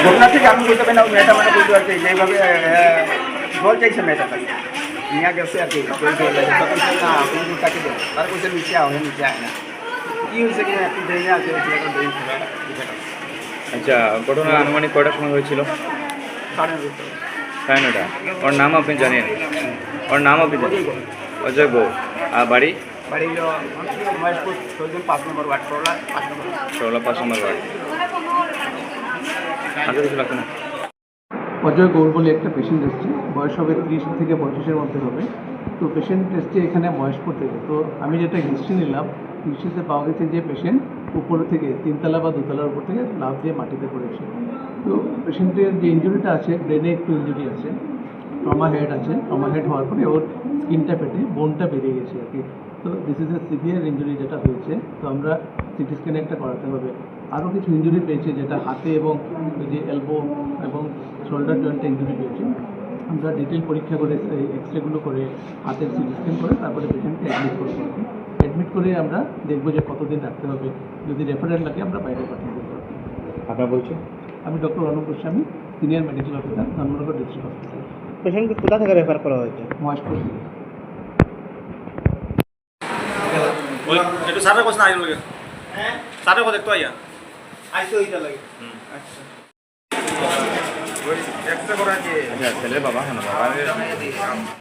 ঘটনা থেকে আমি বলতে পারি না, মেয়েটা মানে বুঝতে পারছি যেভাবে জল চাইছে মেয়েটা কাছে নিয়ে গেছে আর কি তাকে তার বলছে নিচে আও নিচে আয় না কী হয়েছে কি একটু ড্রেনে আছে আচ্ছা, ঘটনা আনুমানিক কয়টার সময় হয়েছিল? সাড়ে 9:30। ওর নাম আপনি জানেন? ওর নাম আপনি জানেন? অজয় গৌ। আর বাড়ি? বাড়ি হলো মহেশপুর 5 নম্বর ওয়ার্ড, ষোলা 5 নম্বর ওয়ার্ড। আগে কিছু লাগবে না। অজয় গৌর বলে একটা পেশেন্ট এসছে, বয়স হবে 30 থেকে 35-এর মধ্যে হবে। তো পেশেন্ট এসছে এখানে মহেশপুর থেকে। তো আমি যেটা হিস্ট্রি নিলাম, হিস্ট্রিতে পাওয়া গেছে যে পেশেন্ট উপর থেকে 3তলা বা 2তলার উপর থেকে লাফ দিয়ে মাটিতে পড়েছে। তো পেশেন্টের যে ইঞ্জুরিটা আছে, ব্রেনে একটু ইঞ্জুরি আছে, ট্রমা হেড আছে। ট্রমা হেড হওয়ার পরে ওর স্কিনটা ফেটে বোনটা বেরিয়ে গেছে আর কি। তো this is a severe injury যেটা হয়েছে। তো আমরা সিটি স্ক্যানে একটা করাতে হবে। আরও কিছু ইঞ্জুরি পেয়েছে, যেটা হাতে এবং যে এলবো এবং শোল্ডার জয়েন্টে ইঞ্জুরি পেয়েছে। আমরা ডিটেল পরীক্ষা করে এক্সরেগুলো করে হাতের সিটি স্ক্যান করে তারপরে পেশেন্টকে অ্যাডমিট করবো। অ্যাডমিট করে আমরা দেখবো যে কতদিন রাখতে হবে। যদি রেফারেল লাগে আমরা বাইরে পাঠিয়ে দেবো। আপনার বলছেন? আমি doctor Anup Goswami, senior medical officer, Dharmanagar district hospital. পেশেন্টকে কোথা থেকে রেফার করা হয়েছে? মহেশপুর থেকে। একটু স্যারের কোশ্চেন আইলো লাগে। হ্যাঁ স্যারের কথা একটু আইয়া আইসো এইটা লাগে। আচ্ছা এক্সট্রা করা যে আচ্ছা, ছেলের বাবা, হ্যাঁ বাবা।